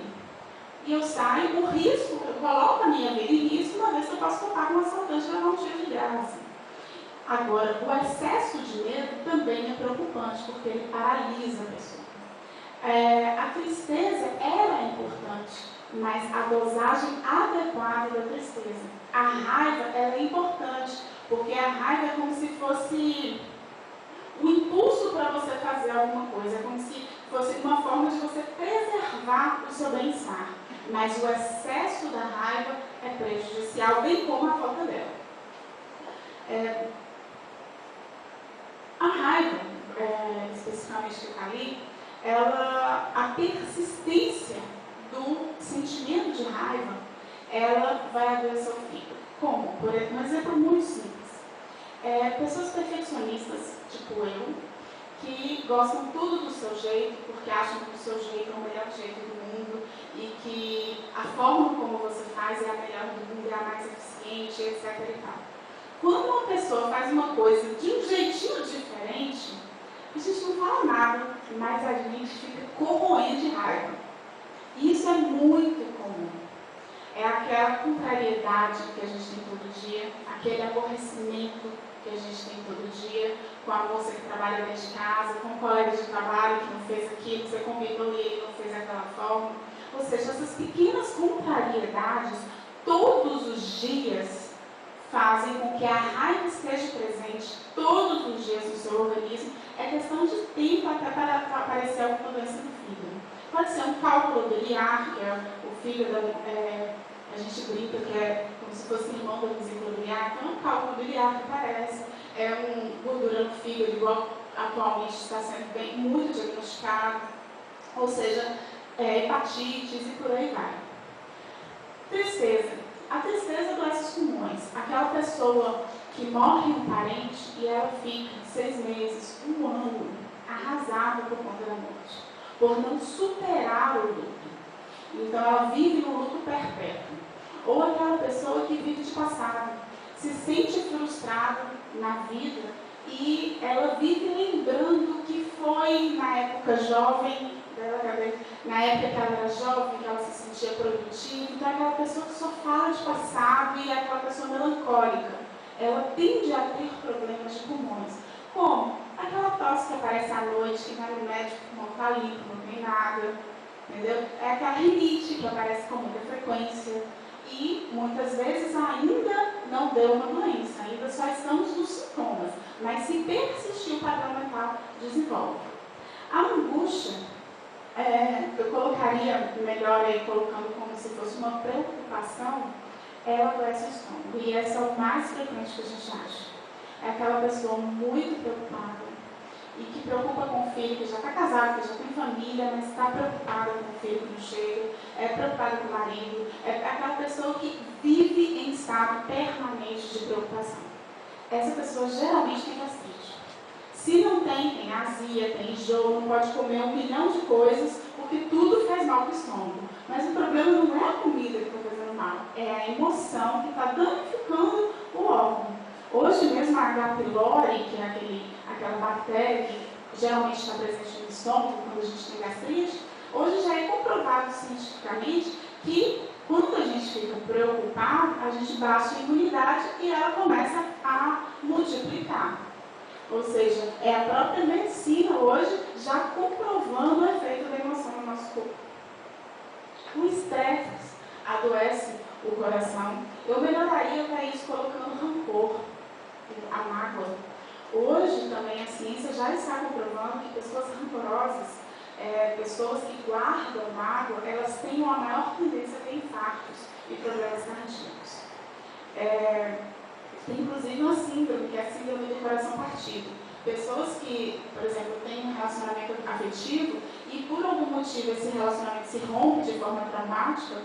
E eu saio, o risco, eu coloco a minha vida em risco, uma vez que eu posso contar com um assaltante e levar um tiro de graça. Agora, o excesso de medo também é preocupante, porque ele paralisa a pessoa. A tristeza, ela é importante, mas a dosagem adequada da tristeza. A raiva, ela é importante, porque a raiva é como se fosse um impulso para você fazer alguma coisa, é como se fosse uma forma de você preservar o seu bem-estar. Mas o excesso da raiva é prejudicial, bem como a falta dela. raiva, especificamente que está ali, a persistência do sentimento de raiva, ela vai adoecer o fígado. Como? Por um exemplo muito simples. Pessoas perfeccionistas, tipo eu, que gostam tudo do seu jeito, porque acham que o seu jeito é o melhor jeito do mundo e que a forma como você faz é a melhor do mundo, é a mais eficiente, etc. e tal. Quando uma pessoa faz uma coisa de um jeitinho diferente, a gente não fala nada, mas a gente fica corroendo de raiva. E isso é muito comum. É aquela contrariedade que a gente tem todo dia, aquele aborrecimento que a gente tem todo dia, com a moça que trabalha dentro de casa, com o colega de trabalho que não fez aquilo, você combinou e ele não fez daquela forma. Ou seja, essas pequenas contrariedades, todos os dias, fazem com que a raiva esteja presente todos os dias no seu organismo. É questão de tempo até para aparecer alguma doença no fígado. Pode ser um cálculo biliar, que é o fígado, a gente brinca que é como se fosse irmão da vesícula biliar, então é um cálculo biliar que aparece, é uma gordura no fígado, igual atualmente está sendo muito diagnosticado, ou seja, hepatites e por aí vai. Tristeza. A tristeza adoece os pulmões. Aquela pessoa que morre um parente e ela fica 6 meses, 1 ano, arrasada por conta da morte, por não superar o luto. Então ela vive no luto perpétuo. Ou aquela pessoa que vive de passado, se sente frustrada na vida e ela vive lembrando que foi na época jovem dela, na época que ela era jovem, que ela se sentia produtiva. Então é aquela pessoa que só fala de passado e é aquela pessoa melancólica. Ela tende a ter problemas de pulmões. Como? Aquela tosse que aparece à noite, que vai no médico, não está limpo, não tem nada. Entendeu? É aquela rinite que aparece com muita frequência e muitas vezes ainda não deu uma doença, ainda só estamos nos sintomas, mas se persistir o padrão mental, desenvolve. A angústia, eu colocaria melhor aí, colocando como se fosse uma preocupação, ela adoece o estômago e essa é o mais frequente que a gente acha. É aquela pessoa muito preocupada e que preocupa com o filho que já está casado, que já tem família, mas está preocupada com o filho que não chega, é preocupada com o marido, é aquela pessoa que vive em estado permanente de preocupação. Essa pessoa geralmente tem gastrite. Se não tem azia, tem enjoo, não pode comer 1 milhão de coisas, porque tudo faz mal para o estômago. Mas o problema não é a comida que está fazendo mal, é a emoção que está danificando o órgão. Hoje mesmo a H. pylori, que é aquela bactéria que geralmente está presente no estômago quando a gente tem gastrite, hoje já é comprovado cientificamente que quando a gente fica preocupado, a gente baixa a imunidade e ela começa a multiplicar. Ou seja, é a própria medicina hoje já comprovando o efeito da emoção no nosso corpo. O estresse adoece o coração. Eu melhoraria para isso colocando rancor, a mágoa. Hoje também a ciência já está comprovando que pessoas rancorosas, pessoas que guardam mágoa, elas têm uma maior tendência a ter infartos e problemas cardíacos. Tem inclusive uma síndrome, que é a síndrome do coração partido. Pessoas que, por exemplo, têm um relacionamento afetivo e por algum motivo esse relacionamento se rompe de forma traumática,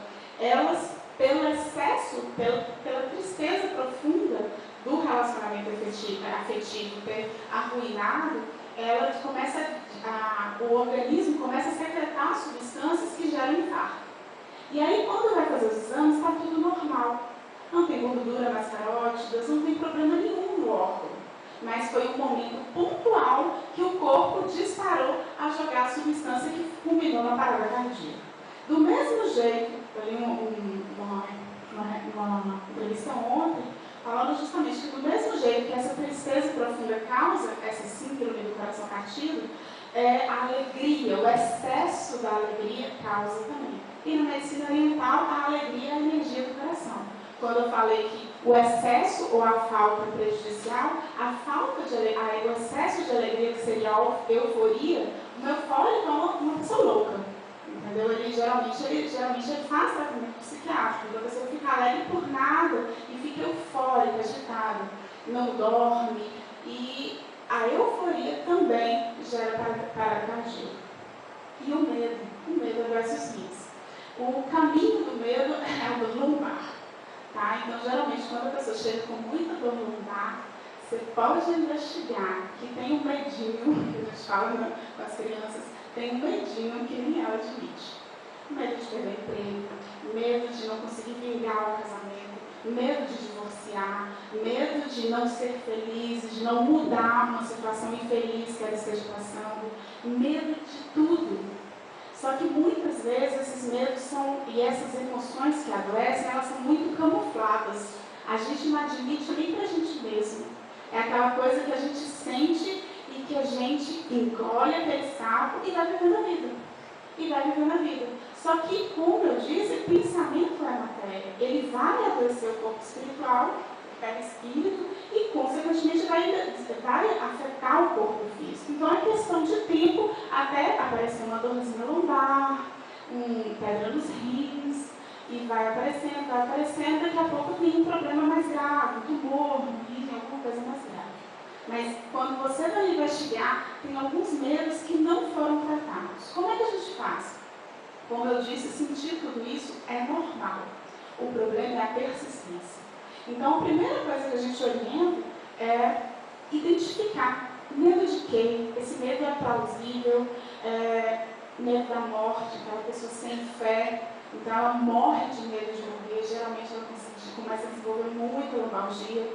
elas, pelo excesso, pela tristeza profunda do relacionamento afetivo ter arruinado, o organismo começa a secretar substâncias que geram infarto. E aí, quando vai fazer os exames, está tudo normal. Não tem gordura nas carótidas, não tem problema nenhum no órgão. Mas foi um momento pontual que o corpo disparou a jogar a substância que culminou na parada cardíaca. Do mesmo jeito, eu li uma entrevista ontem, falando justamente que do mesmo jeito que essa tristeza profunda causa essa síndrome do coração partido, a alegria, o excesso da alegria causa também. E na medicina oriental, a alegria é a energia do coração. Quando eu falei que o excesso ou a falta é prejudicial, o excesso de alegria, que seria a euforia, o eufórico é uma pessoa louca. Entendeu? Ele geralmente faz tratamento psiquiátrico, então a pessoa fica alegre por nada e fica eufórica, agitada, não dorme. E a euforia gera paracardia. E o medo é versus rins. O caminho do medo é o do lumbar. Tá? Então, geralmente, quando a pessoa chega com muita dor lumbar, você pode investigar que tem um medinho, que a gente fala, né, com as crianças, tem um medinho que nem ela admite. Medo de perder emprego, medo de não conseguir vingar o casamento, medo de divorciar, medo de não ser feliz, de não mudar uma situação infeliz que ela esteja passando, medo de tudo. Só que muitas vezes esses medos e essas emoções que adoecem, elas são muito camufladas. A gente não admite nem pra gente mesmo. É aquela coisa que a gente sente e que a gente engole aquele sapo e vai vivendo a vida. Só que, como eu disse, pensamento é matéria. Ele vai adoecer o corpo espiritual, o perispírito, e, consequentemente, vai afetar o corpo físico. Então, é questão de tempo até aparecer uma dorzinha lombar, pedra nos rins, e vai aparecendo, daqui a pouco tem um problema mais grave, um tumor no rim, alguma coisa mais grave. Mas, quando você vai investigar, tem alguns medos que não foram tratados. Como é que a gente faz? Como eu disse, sentir tudo isso é normal. O problema é a persistência. Então, a primeira coisa que a gente orienta é identificar medo de quê? Esse medo é plausível, medo da morte, aquela pessoa sem fé, então ela morre de medo de morrer, geralmente ela começa a desenvolver muita lombalgia.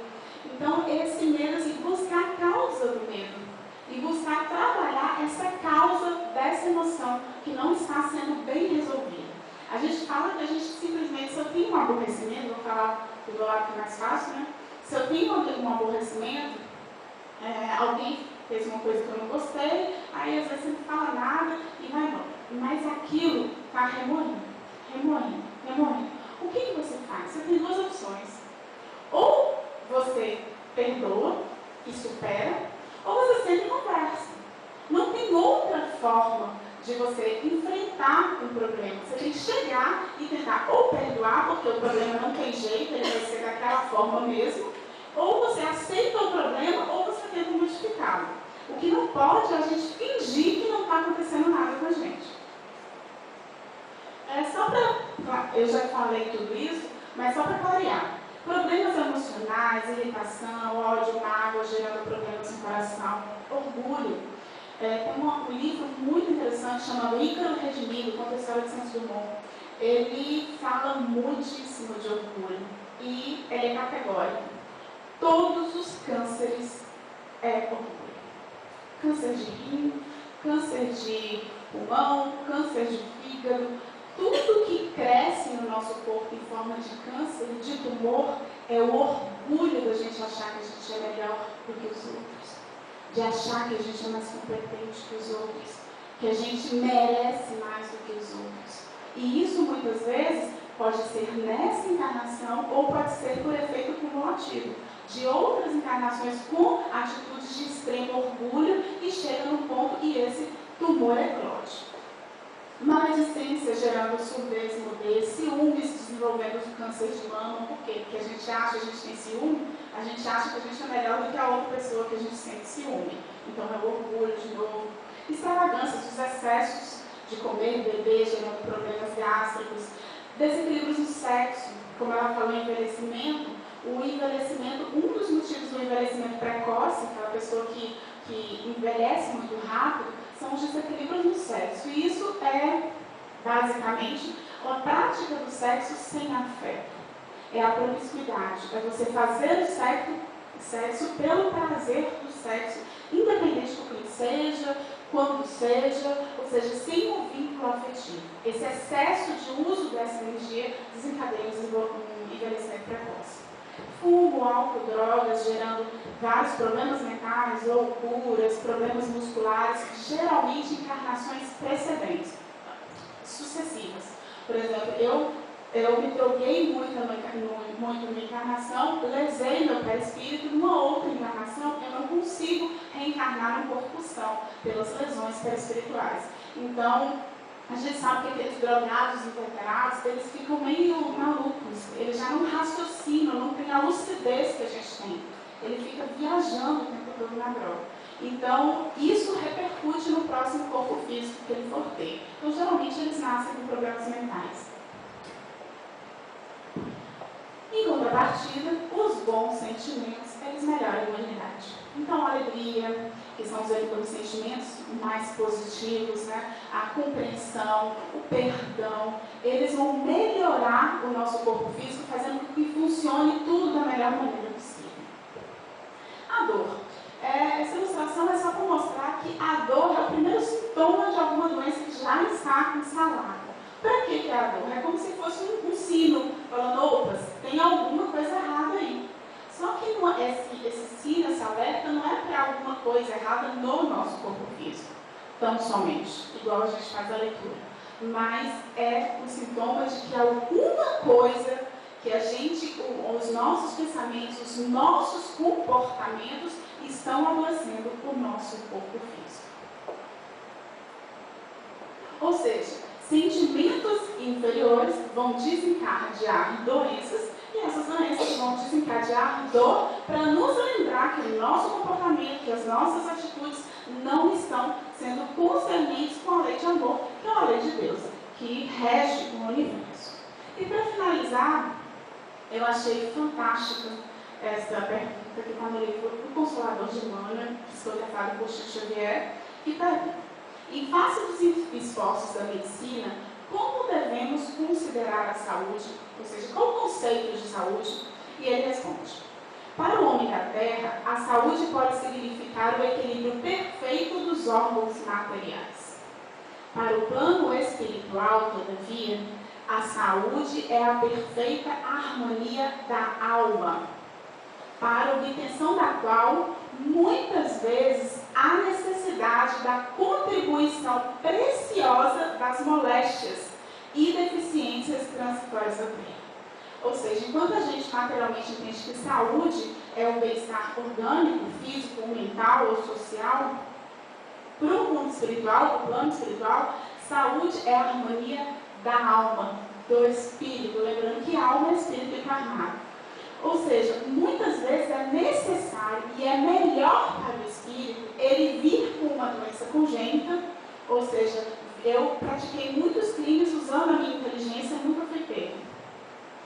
Então, esse medo, assim, buscar a causa do medo e buscar trabalhar essa causa dessa emoção que não está sendo bem resolvida. A gente fala que a gente simplesmente, se eu tenho um aborrecimento, vou falar do lado que é mais fácil, né? Se eu tenho um aborrecimento, alguém fez uma coisa que eu não gostei, aí às vezes você não fala nada e vai embora. Mas aquilo está remoendo. O que você faz? Você tem duas opções. Ou você perdoa e supera, ou você sempre conversa. Não tem outra forma de você enfrentar um problema. Você tem que chegar e tentar ou perdoar, porque o problema não tem jeito, ele vai ser daquela forma mesmo, ou você aceita o problema, ou você tenta modificá-lo. O que não pode é a gente fingir que não está acontecendo nada com a gente. Eu já falei tudo isso, mas só para clarear. Problemas emocionais, irritação, ódio, mágoa, gerando problemas no coração, orgulho. Tem um livro muito interessante chamado Ícaro Redimido, conta a história de Santos Dumont. Ele fala muitíssimo de orgulho e ele é categórico. Todos os cânceres é orgulho. Câncer de rim, câncer de pulmão, câncer de fígado, tudo que cresce no nosso corpo em forma de câncer, de tumor, é o orgulho da gente achar que a gente é melhor do que os outros, de achar que a gente é mais competente que os outros, que a gente merece mais do que os outros. E isso muitas vezes pode ser nessa encarnação ou pode ser por efeito cumulativo de outras encarnações com atitudes de extremo orgulho e chega num ponto que esse tumor eclode. Maledicência gerando surdez, mudez, ciúmes desenvolvendo câncer de mama. Por quê? Porque a gente tem ciúme, a gente acha que a gente é melhor do que a outra pessoa que a gente sente ciúme. Então é o orgulho de novo. Extravagâncias, os excessos de comer, beber, gerando problemas gástricos. Desequilíbrios no sexo, como ela falou, envelhecimento. O envelhecimento, um dos motivos do envelhecimento precoce, aquela pessoa que envelhece muito rápido, são os desequilíbrios no sexo. E isso é, basicamente, uma prática do sexo sem afeto. É a promiscuidade. É você fazer o sexo pelo prazer do sexo, independente do que seja, quando seja, ou seja, sem um vínculo afetivo. Esse excesso de uso dessa energia desencadeia um envelhecimento precoce. Fumo, álcool, drogas, gerando vários problemas mentais, loucuras, problemas musculares, geralmente encarnações precedentes, sucessivas. Por exemplo, eu me droguei muito numa encarnação, lesei meu perispírito, numa outra encarnação eu não consigo reencarnar no corpo são, pelas lesões perispirituais. Então, a gente sabe que aqueles drogados inveterados, eles ficam meio malucos, eles já não raciocinam, não tem a lucidez que a gente tem. Ele fica viajando o tempo todo na droga. Então, isso repercute no próximo corpo físico que ele for ter. Então, geralmente, eles nascem com problemas mentais. Em contrapartida, os bons sentimentos, eles melhoram a imunidade. Então, a alegria, que são os sentimentos mais positivos, né? A compreensão, o perdão, eles vão melhorar o nosso corpo físico, fazendo com que funcione tudo da melhor maneira possível. A dor. Essa ilustração é só para mostrar que a dor é o primeiro sintoma de alguma doença que já está instalada. Para que é a dor? É como se fosse um sino, falando, opas, tem alguma coisa errada aí. Só que esse sino, essa alerta, não é para alguma coisa errada no nosso corpo físico, tão somente, igual a gente faz a leitura. Mas é um sintoma de que alguma coisa que os nossos pensamentos, os nossos comportamentos estão adoecendo o nosso corpo físico. Ou seja, sentimentos inferiores vão desencadear doenças e essas doenças vão desencadear dor para nos lembrar que o nosso comportamento, que as nossas atitudes não estão sendo concernentes com a lei de amor, que é a lei de Deus, que rege o universo. E para finalizar, eu achei fantástica essa pergunta que está no livro O Consolador de Emmanuel, psicografado por Chico Xavier, que pergunta: em face dos esforços da medicina, como devemos considerar a saúde? Ou seja, qual o conceito de saúde? E ele responde: para o homem da Terra, a saúde pode significar o equilíbrio perfeito dos órgãos materiais. Para o plano espiritual, todavia, a saúde é a perfeita harmonia da alma, para a obtenção da qual, muitas vezes, há necessidade da contribuição preciosa das moléstias e deficiências transitórias da Terra. Ou seja, enquanto a gente materialmente entende que saúde é um bem-estar orgânico, físico, mental ou social, para o mundo espiritual, para o plano espiritual, saúde é a harmonia da alma, do espírito, lembrando que alma é espírito encarnado. Ou seja, muitas vezes é necessário e é melhor para o espírito ele vir com uma doença congênita, ou seja, eu pratiquei muitos crimes usando a minha inteligência, nunca fui pego.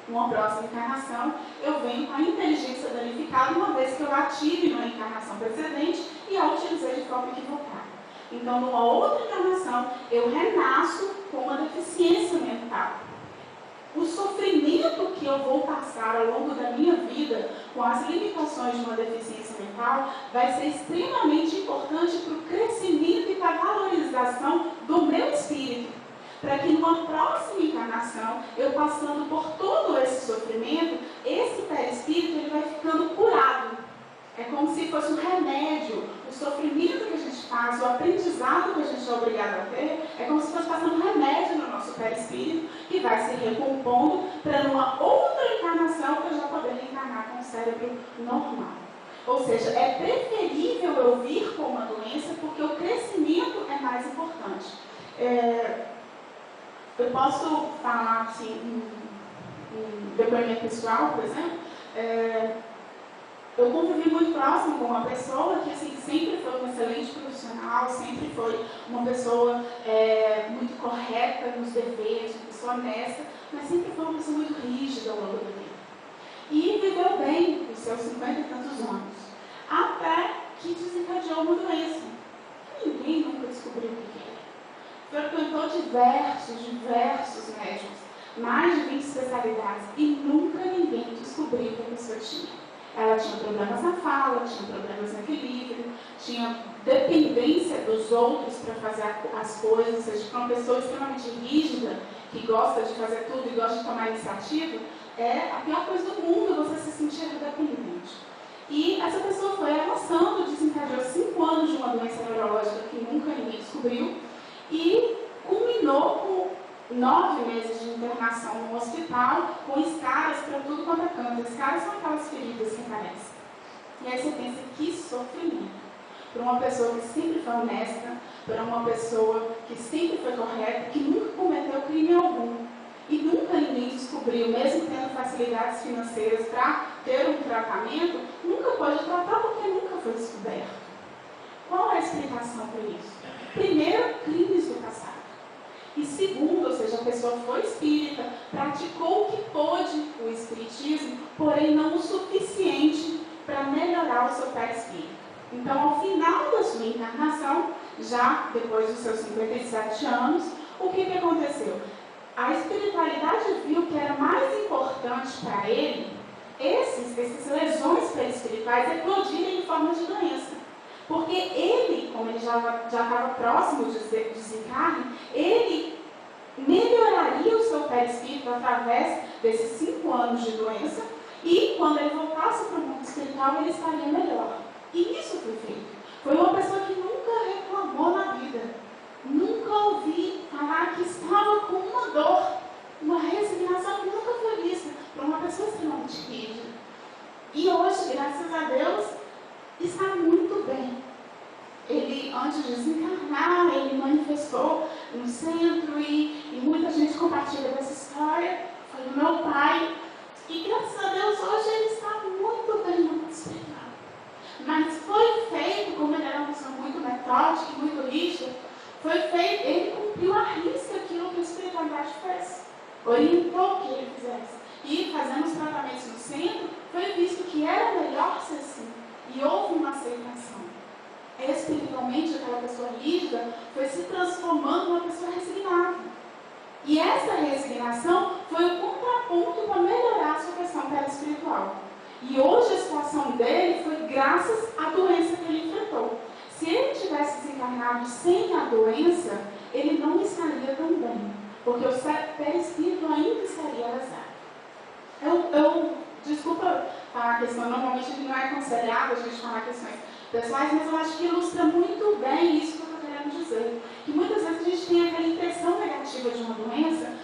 Numa próxima encarnação, eu venho com a inteligência danificada, uma vez que eu a tive numa encarnação precedente e a utilizei de forma equivocada. Então, numa outra encarnação, eu renasço com uma deficiência mental. O sofrimento que eu vou passar ao longo da minha vida com as limitações de uma deficiência mental vai ser extremamente importante para o crescimento e para a valorização do meu espírito. Para que numa próxima encarnação, eu passando por todo esse sofrimento, esse perispírito ele vai ficando curado. É como se fosse um remédio. O sofrimento que a gente faz, o aprendizado que a gente é obrigado a ter, é como se fosse passando um remédio no nosso perispírito, que vai se recompondo para numa outra encarnação eu já poder reencarnar com o cérebro normal. Ou seja, é preferível eu vir com uma doença porque o crescimento é mais importante. Eu posso falar assim, um depoimento pessoal, por exemplo. Eu convivi muito próximo com uma pessoa que assim, sempre foi uma excelente profissional, sempre foi uma pessoa muito correta nos deveres, uma pessoa honesta, mas sempre foi uma pessoa muito rígida ao longo da vida. E viveu bem os seus 50 e tantos anos, até que desencadeou uma doença. Ninguém nunca descobriu o que era. Frequentou diversos médicos, mais de 20 especialidades, e nunca ninguém descobriu o que a pessoa tinha. Ela tinha problemas na fala, tinha problemas no equilíbrio, tinha dependência dos outros para fazer as coisas, ou seja, para uma pessoa extremamente rígida, que gosta de fazer tudo e gosta de tomar iniciativa, é a pior coisa do mundo você se sentir dependente. E essa pessoa foi avançando, desencadeou 5 anos de uma doença neurológica que nunca ninguém descobriu, e culminou com 9 meses de internação no hospital, com escaras para tudo quanto é canto. Escaras são aquelas feridas que aparecem. E aí você pensa, que sofrimento. Para uma pessoa que sempre foi honesta, para uma pessoa que sempre foi correta, que nunca cometeu crime algum. E nunca ninguém descobriu, mesmo tendo facilidades financeiras para ter um tratamento, nunca pode tratar porque nunca foi descoberto. Qual é a explicação para isso? Primeiro, crimes do passado. E segundo, ou seja, a pessoa foi espírita, praticou o que pôde o espiritismo, porém não o suficiente para melhorar o seu perispírito. Então, ao final da sua encarnação, já depois dos seus 57 anos, o que aconteceu? A espiritualidade viu que era mais importante para ele essas lesões perispirituais eclodirem em forma de doença. Porque ele, como ele já estava próximo de desencarne, ele melhoraria o seu perispírito através desses 5 anos de doença e quando ele voltasse para o mundo espiritual, ele estaria melhor. E isso foi feito. Foi uma pessoa que nunca reclamou na vida. Nunca ouvi falar que estava com uma dor, uma resignação que nunca foi vista por uma pessoa extremamente rígida. E hoje, graças a Deus, está muito bem. Ele, antes de desencarnar, ele manifestou no centro e muita gente compartilha dessa história. Foi o meu pai. E graças a Deus, hoje ele está muito bem no mundo espiritual. Mas foi feito, como ele era uma pessoa muito metódica e muito rígida, foi feito, ele cumpriu à risca aquilo que a espiritualidade fez. Orientou que ele fizesse. E fazendo os tratamentos no centro, foi visto que era melhor ser assim. E houve uma aceitação. Espiritualmente, aquela pessoa rígida foi se transformando numa pessoa resignada. E essa resignação foi o contraponto para melhorar a sua questão perispiritual. E hoje a situação dele foi graças à doença que ele enfrentou. Se ele tivesse desencarnado sem a doença, ele não estaria tão bem, porque o perispírito ainda estaria lesado. Desculpa a questão, normalmente não é aconselhado a gente falar questões pessoais, mas eu acho que ilustra muito bem isso que eu estou querendo dizer. Que muitas vezes a gente tem aquela impressão negativa de uma doença,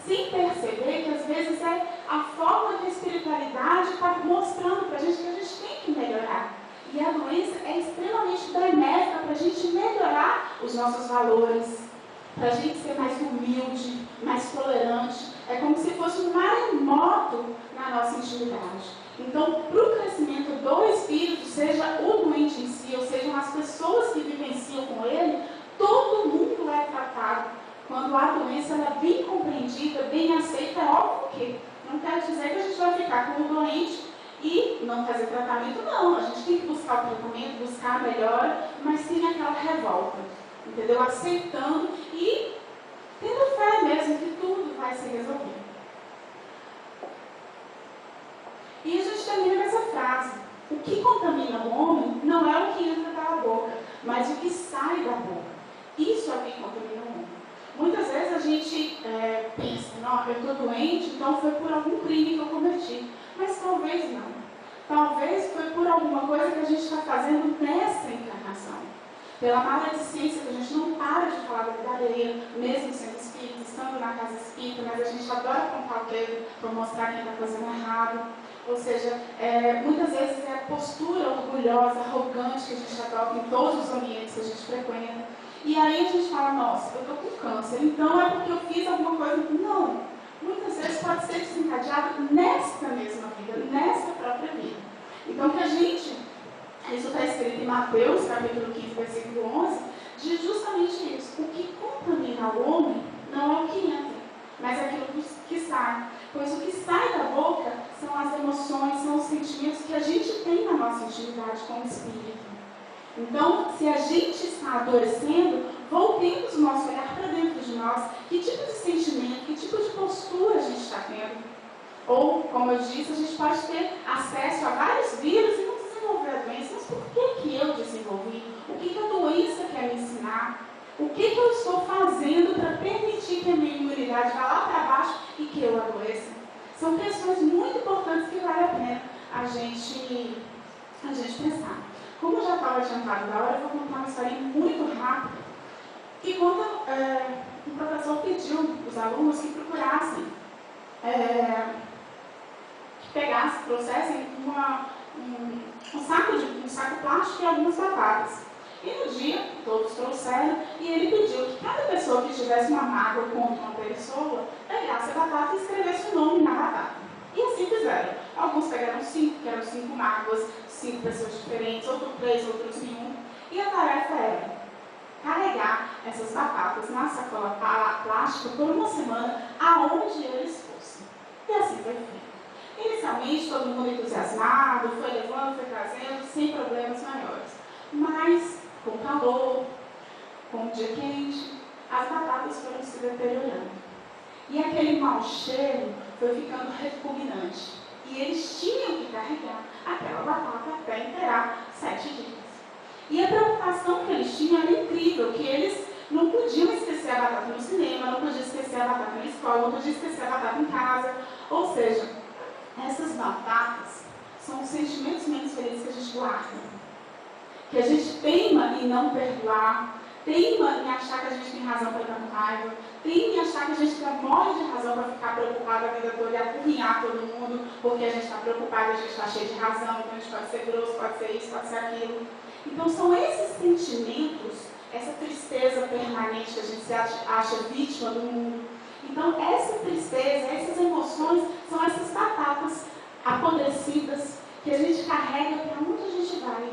sem perceber que às vezes é a forma que a espiritualidade está mostrando para a gente que a gente tem que melhorar. E a doença é extremamente benéfica para a gente melhorar os nossos valores, para a gente ser mais humilde, mais tolerante. É como se fosse um maremoto na nossa intimidade. Então, para o crescimento do espírito, seja o doente em si, ou sejam as pessoas que vivenciam com ele, todo mundo é tratado. Quando a doença ela é bem compreendida, bem aceita, é óbvio que não quer dizer que a gente vai ficar com o doente e não fazer tratamento, não. A gente tem que buscar o tratamento, buscar a melhora, mas sem aquela revolta, entendeu? Aceitando e tendo fé mesmo que tudo vai se resolver. E a gente termina com essa frase: o que contamina o homem não é o que entra pela boca, mas o que sai da boca. Isso é o que contamina o homem. Muitas vezes a gente pensa, não, eu estou doente, então foi por algum crime que eu cometi. Mas talvez não. Talvez foi por alguma coisa que a gente está fazendo nessa encarnação. Pela maledicência que a gente não para de falar da vida alheia, mesmo sendo espírita, estando na casa espírita, mas a gente adora apontar o dedo para mostrar quem está fazendo errado. Ou seja, muitas vezes é a postura orgulhosa, arrogante que a gente adota em todos os ambientes que a gente frequenta. E aí a gente fala, nossa, eu estou com câncer, então é porque eu fiz alguma coisa. Não. Muitas vezes pode ser desencadeado nesta mesma vida, nessa própria vida. Então que a gente, isso está escrito em Mateus, capítulo 15, versículo 11, diz justamente isso. O que contamina o homem não é o que entra, mas é aquilo que sai. Pois o que sai da boca são as emoções, são os sentimentos que a gente tem na nossa intimidade como espírito. Então, se a gente está adoecendo, voltemos o nosso olhar para dentro de nós. Que tipo de sentimento, que tipo de postura a gente está tendo? Ou, como eu disse, a gente pode ter acesso a vários vírus e não desenvolver a doença. Mas por que eu desenvolvi? O que a doença quer me ensinar? O que eu estou fazendo para permitir que a minha imunidade vá lá para baixo e que eu adoeça? São questões muito importantes que vale a pena a gente pensar. Como eu já estava adiantado da hora, eu vou contar uma história muito rápida. Que quando um professor pediu os alunos que procurassem, que pegassem, trouxessem um saco plástico e algumas batatas. E no dia, todos trouxeram, e ele pediu que cada pessoa que tivesse uma mágoa contra uma pessoa, pegasse a batata e escrevesse o nome na batata. E assim fizeram. Alguns pegaram 5, que eram 5 mágoas, 5 pessoas diferentes, outros 3, outros nenhum. E a tarefa era carregar essas batatas na sacola plástica por uma semana aonde eles fossem. E assim foi feito. Inicialmente, todo mundo entusiasmado, foi levando, foi trazendo, sem problemas maiores. Mas, com o calor, com o dia quente, as batatas foram se deteriorando. E aquele mau cheiro foi ficando repugnante. E eles tinham que carregar aquela batata até inteirar 7 dias. E a preocupação que eles tinham era incrível, que eles não podiam esquecer a batata no cinema, não podiam esquecer a batata na escola, não podiam esquecer a batata em casa. Ou seja, essas batatas são os sentimentos menos felizes que a gente guarda. Que a gente teima em não perdoar, teima em achar que a gente tem razão para estar com raiva, teima em achar que a gente morre de razão para ficar preocupado a vida toda e apurrinhar todo mundo, porque a gente está preocupado, a gente está cheio de razão, então a gente pode ser grosso, pode ser isso, pode ser aquilo. Então são esses sentimentos, essa tristeza permanente que a gente se acha vítima do mundo. Então essa tristeza, essas emoções, são essas batatas apodrecidas que a gente carrega para onde a gente vai.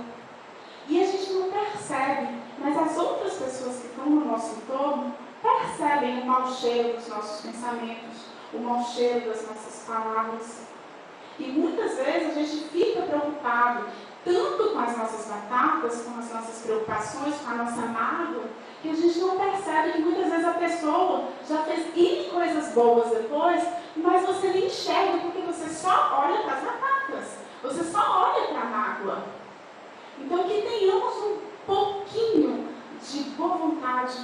E a gente não percebe, mas as outras pessoas que estão no nosso entorno percebem o mau cheiro dos nossos pensamentos, o mau cheiro das nossas palavras. E muitas vezes a gente fica preocupado tanto com as nossas batatas, com as nossas preocupações, com a nossa mágoa, que a gente não percebe que muitas vezes a pessoa já fez N coisas boas depois, mas você nem enxerga porque você só olha para as batatas, você só olha para a mágoa. Então, que tenhamos um pouquinho de boa vontade,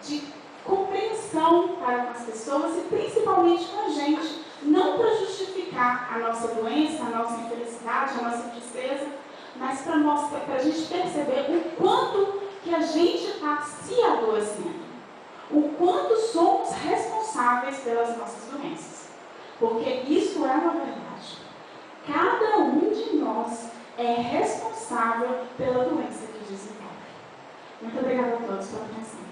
de compreensão para com as pessoas e principalmente com a gente, não para justificar a nossa doença, a nossa infelicidade, a nossa tristeza, mas para a gente perceber o quanto que a gente está se adoecendo, o quanto somos responsáveis pelas nossas doenças. Porque isso é uma verdade. Cada um de nós é responsável pela doença que desenvolve. Muito obrigada a todos pela atenção.